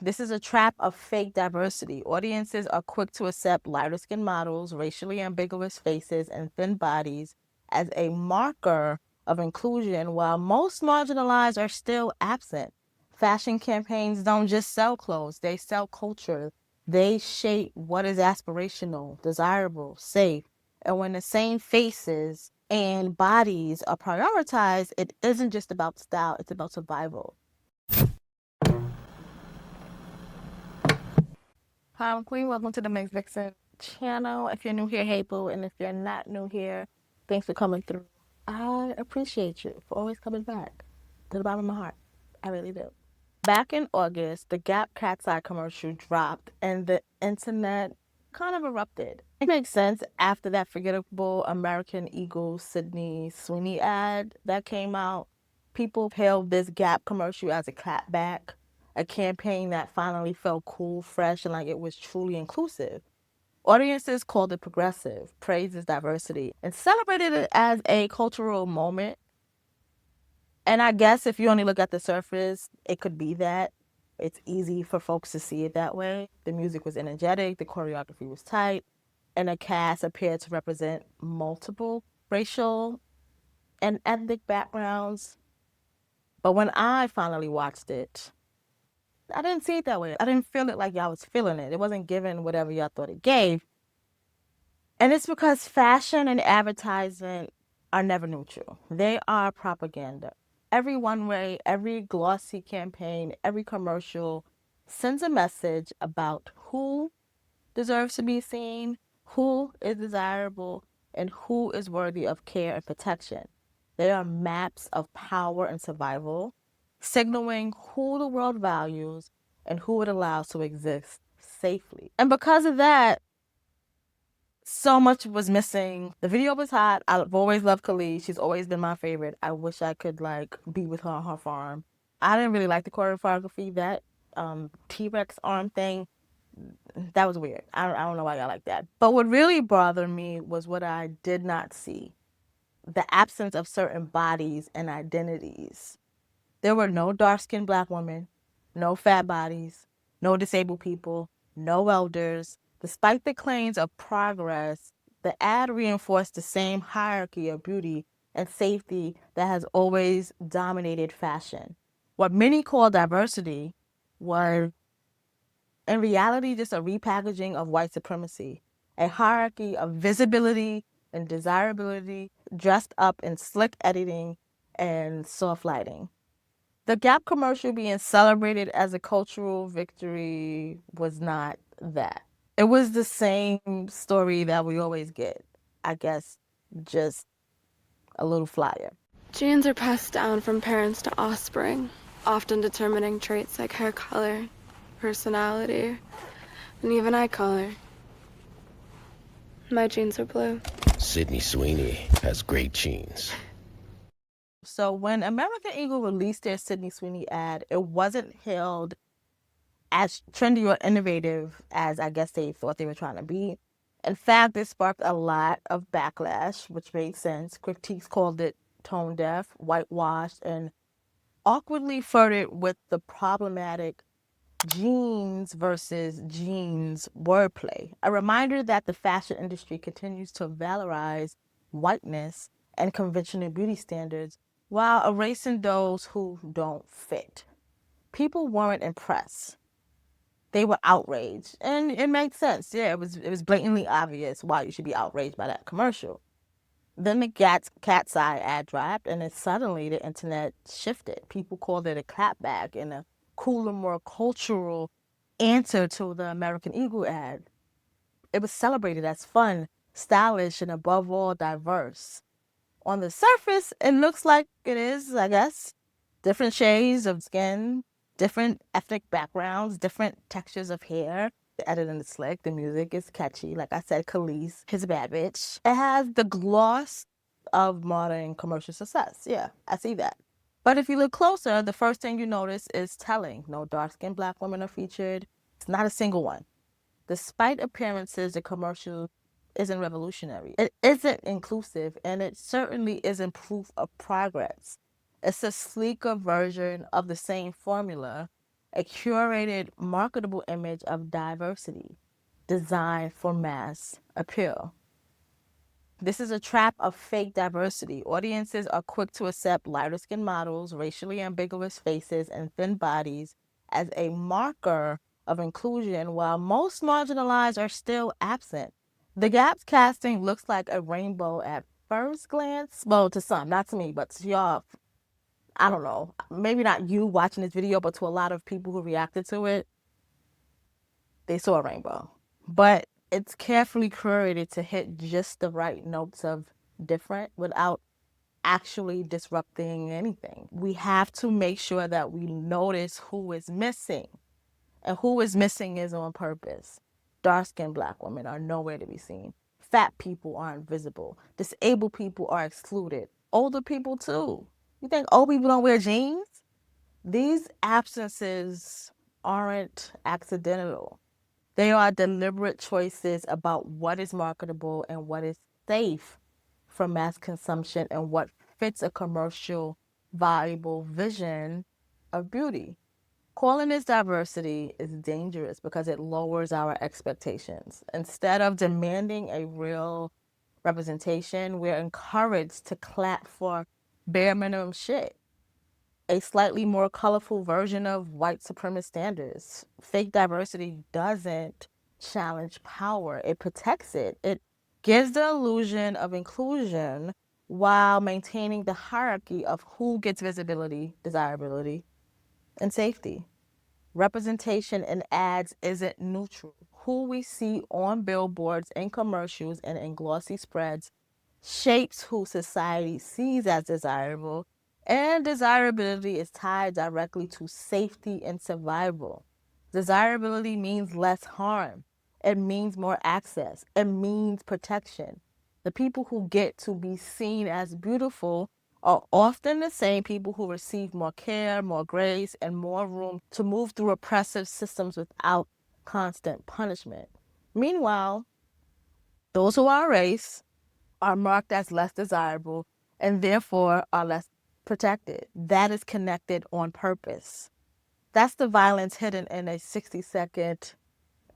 This is a trap of fake diversity. Audiences are quick to accept lighter skinned models, racially ambiguous faces, and thin bodies as a marker of inclusion, while most marginalized are still absent. Fashion campaigns don't just sell clothes, they sell culture. They shape what is aspirational, desirable, safe. And when the same faces and bodies are prioritized, it isn't just about style, it's about survival. Hi, I'm Queen. Welcome to the Mix Vixen channel. If you're new here, hey boo. And if you're not new here, thanks for coming through. I appreciate you for always coming back to the bottom of my heart. I really do. Back in August, the Gap Katseye commercial dropped and the internet kind of erupted. It makes sense after that forgettable American Eagle Sydney Sweeney ad that came out. People hailed this Gap commercial as a clapback, a campaign that finally felt cool, fresh, and like it was truly inclusive. Audiences called it progressive, praised its diversity, and celebrated it as a cultural moment. And I guess if you only look at the surface, it could be that. It's easy for folks to see it that way. The music was energetic, the choreography was tight, and the cast appeared to represent multiple racial and ethnic backgrounds. But when I finally watched it, I didn't see it that way. I didn't feel it like y'all was feeling it. It wasn't giving whatever y'all thought it gave. And it's because fashion and advertisement are never neutral. They are propaganda. Every one way, every glossy campaign, every commercial sends a message about who deserves to be seen, who is desirable, and who is worthy of care and protection. They are maps of power and survival, signaling who the world values and who it allows to exist safely. And because of that, so much was missing. The video was hot. I've always loved Khalees. She's always been my favorite. I wish I could like be with her on her farm. I didn't really like the choreography. That T-Rex arm thing, that was weird. I don't know why I like that. But what really bothered me was what I did not see. The absence of certain bodies and identities. There were no dark-skinned black women, no fat bodies, no disabled people, no elders. Despite the claims of progress, the ad reinforced the same hierarchy of beauty and safety that has always dominated fashion. What many call diversity was, in reality, just a repackaging of white supremacy, a hierarchy of visibility and desirability dressed up in slick editing and soft lighting. The Gap commercial being celebrated as a cultural victory was not that. It was the same story that we always get. I guess just a little flyer. Genes are passed down from parents to offspring, often determining traits like hair color, personality, and even eye color. My genes are blue. Sydney Sweeney has great genes. So when American Eagle released their Sydney Sweeney ad, it wasn't hailed as trendy or innovative as I guess they thought they were trying to be. In fact, it sparked a lot of backlash, which made sense. Critiques called it tone deaf, whitewashed, and awkwardly flirted with the problematic jeans versus jeans wordplay. A reminder that the fashion industry continues to valorize whiteness and conventional beauty standards while erasing those who don't fit. People weren't impressed. They were outraged. And it made sense. Yeah, it was blatantly obvious why you should be outraged by that commercial. Then the Katseye ad dropped, and then suddenly the internet shifted. People called it a clapback and a cooler, more cultural answer to the American Eagle ad. It was celebrated as fun, stylish, and above all, diverse. On the surface, it looks like it is, I guess. Different shades of skin, different ethnic backgrounds, different textures of hair. The editing is slick. The music is catchy. Like I said, Khalees, his bad bitch. It has the gloss of modern commercial success. Yeah, I see that. But if you look closer, the first thing you notice is telling. No dark-skinned black women are featured. It's not a single one. Despite appearances, the commercial isn't revolutionary. It isn't inclusive, and it certainly isn't proof of progress. It's a sleeker version of the same formula, a curated, marketable image of diversity designed for mass appeal. This is a trap of fake diversity. Audiences are quick to accept lighter skinned models, racially ambiguous faces, and thin bodies as a marker of inclusion, while most marginalized are still absent. The Gap's casting looks like a rainbow at first glance. Well, to some, not to me, but to y'all. I don't know. Maybe not you watching this video, but to a lot of people who reacted to it, they saw a rainbow. But it's carefully curated to hit just the right notes of different without actually disrupting anything. We have to make sure that we notice who is missing. And who is missing is on purpose. Dark-skinned Black women are nowhere to be seen. Fat people aren't visible. Disabled people are excluded. Older people too. You think old people don't wear jeans? These absences aren't accidental. They are deliberate choices about what is marketable and what is safe for mass consumption and what fits a commercial, valuable vision of beauty. Calling this diversity is dangerous because it lowers our expectations. Instead of demanding a real representation, we're encouraged to clap for bare minimum shit, a slightly more colorful version of white supremacist standards. Fake diversity doesn't challenge power, it protects it. It gives the illusion of inclusion while maintaining the hierarchy of who gets visibility, desirability, and safety. Representation in ads isn't neutral. Who we see on billboards, in commercials, and in glossy spreads shapes who society sees as desirable, and desirability is tied directly to safety and survival. Desirability means less harm. It means more access. It means protection. The people who get to be seen as beautiful are often the same people who receive more care, more grace, and more room to move through oppressive systems without constant punishment. Meanwhile, those who are erased are marked as less desirable and therefore are less protected. That is connected on purpose. That's the violence hidden in a 60-second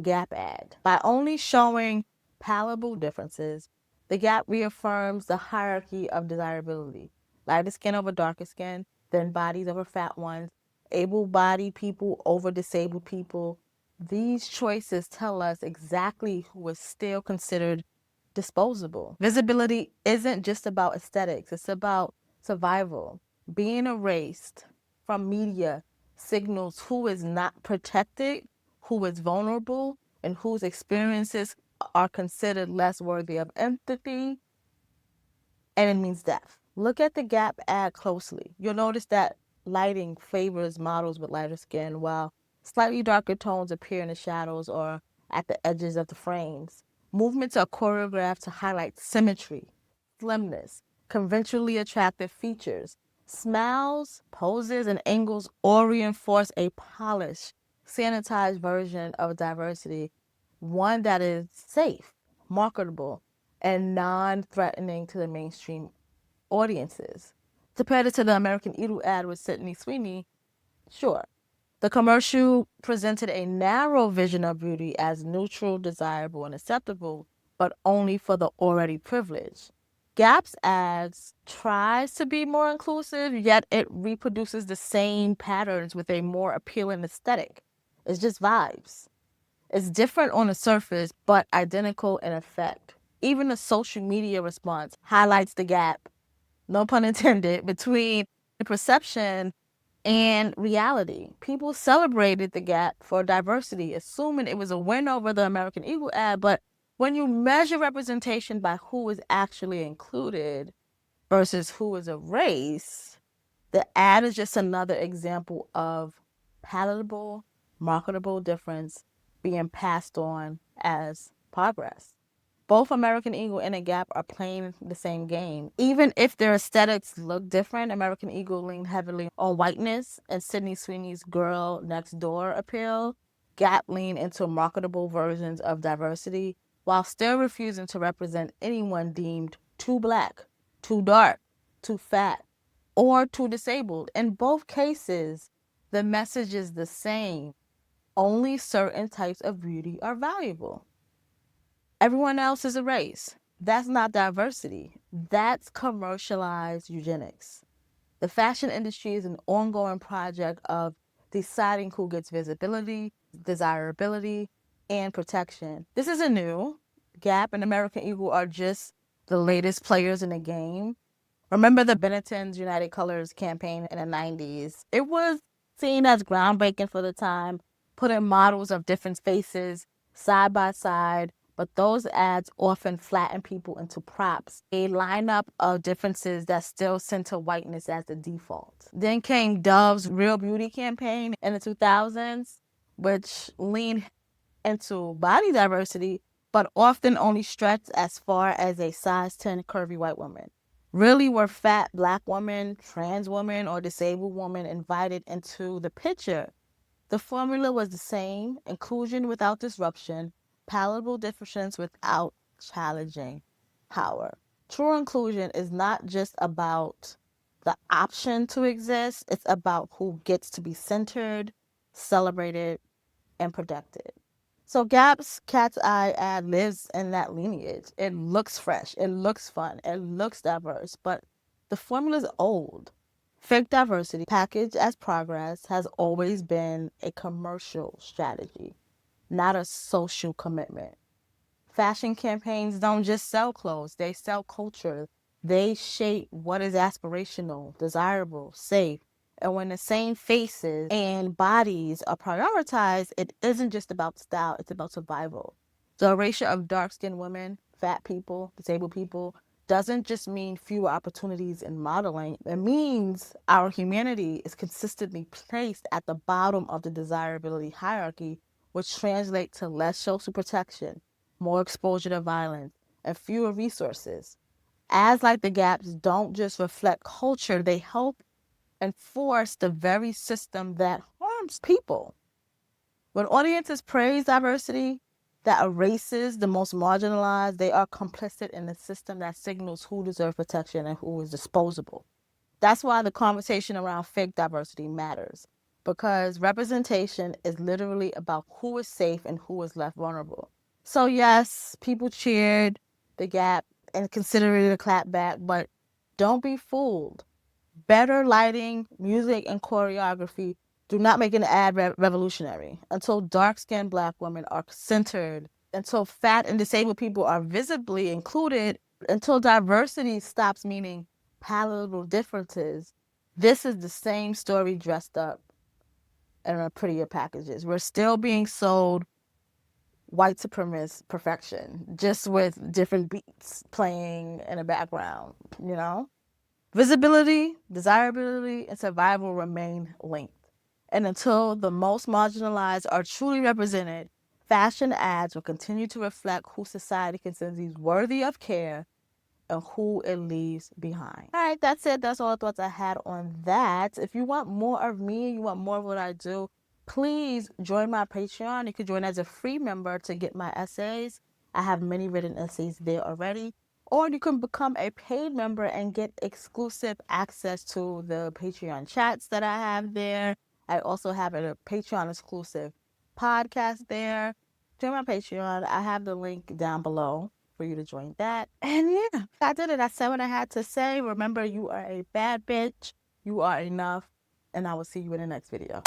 Gap ad. By only showing palatable differences, the Gap reaffirms the hierarchy of desirability. Lighter skin over darker skin, thin bodies over fat ones, able-bodied people over disabled people. These choices tell us exactly who is still considered disposable. Visibility isn't just about aesthetics, it's about survival. Being erased from media signals who is not protected, who is vulnerable, and whose experiences are considered less worthy of empathy, and it means death. Look at the Gap ad closely. You'll notice that lighting favors models with lighter skin, while slightly darker tones appear in the shadows or at the edges of the frames. Movements are choreographed to highlight symmetry, slimness, conventionally attractive features. Smiles, poses, and angles all reinforce a polished, sanitized version of diversity, one that is safe, marketable, and non-threatening to the mainstream audiences. Compared it to the American Eagle ad with Sydney Sweeney, sure. The commercial presented a narrow vision of beauty as neutral, desirable, and acceptable, but only for the already privileged. Gap's ads tries to be more inclusive, yet it reproduces the same patterns with a more appealing aesthetic. It's just vibes. It's different on the surface, but identical in effect. Even the social media response highlights the gap, no pun intended, between the perception and reality. People celebrated the Gap for diversity, assuming it was a win over the American Eagle ad, but when you measure representation by who is actually included versus who is erased, the ad is just another example of palatable, marketable difference being passed on as progress. Both American Eagle and a Gap are playing the same game. Even if their aesthetics look different, American Eagle leaned heavily on whiteness and Sydney Sweeney's girl next door appeal. Gap leaned into marketable versions of diversity while still refusing to represent anyone deemed too black, too dark, too fat, or too disabled. In both cases, The message is the same. Only certain types of beauty are valuable. Everyone else is erased. That's not diversity. That's commercialized eugenics. The fashion industry is an ongoing project of deciding who gets visibility, desirability, and protection. This isn't new. Gap and American Eagle are just the latest players in the game. Remember the Benetton's United Colors campaign in the 90s? It was seen as groundbreaking for the time, putting models of different faces side by side, but those ads often flatten people into props. A lineup of differences that still center whiteness as the default. Then came Dove's Real Beauty campaign in the 2000s, which leaned into body diversity, but often only stretched as far as a size 10 curvy white woman. Really were fat black women, trans women, or disabled women invited into the picture. The formula was the same: inclusion without disruption, palatable difference without challenging power. True inclusion is not just about the option to exist, it's about who gets to be centered, celebrated, and protected. So Gap's Katseye ad lives in that lineage. It looks fresh, it looks fun, it looks diverse, but the formula's old. Fake diversity, packaged as progress, has always been a commercial strategy, not a social commitment. Fashion campaigns don't just sell clothes, they sell culture. They shape what is aspirational, desirable, safe. And when the same faces and bodies are prioritized, it isn't just about style, it's about survival. The erasure of dark skinned women, fat people, disabled people doesn't just mean fewer opportunities in modeling. It means our humanity is consistently placed at the bottom of the desirability hierarchy, which translates to less social protection, more exposure to violence, and fewer resources. Ads like the Gaps don't just reflect culture, they help enforce the very system that harms people. When audiences praise diversity that erases the most marginalized, they are complicit in a system that signals who deserves protection and who is disposable. That's why the conversation around fake diversity matters, because representation is literally about who is safe and who is left vulnerable. So yes, people cheered the Gap and considered it a clapback, but don't be fooled. Better lighting, music, and choreography do not make an ad revolutionary. Until dark-skinned black women are centered, until fat and disabled people are visibly included, until diversity stops meaning palatable differences, this is the same story dressed up in a prettier packages. We're still being sold white supremacist perfection, just with different beats playing in the background, you know? Visibility, desirability, and survival remain linked. And until the most marginalized are truly represented, fashion ads will continue to reflect who society considers worthy of care and who it leaves behind. All right, that's it. That's all the thoughts I had on that. If you want more of me, you want more of what I do, please join my Patreon. You can join as a free member to get my essays. I have many written essays there already. Or you can become a paid member and get exclusive access to the Patreon chats that I have there. I also have a Patreon exclusive podcast there. Join my Patreon. I have the link down below for you to join that. And yeah, I did it. I said what I had to say. Remember, you are a bad bitch. You are enough. And I will see you in the next video.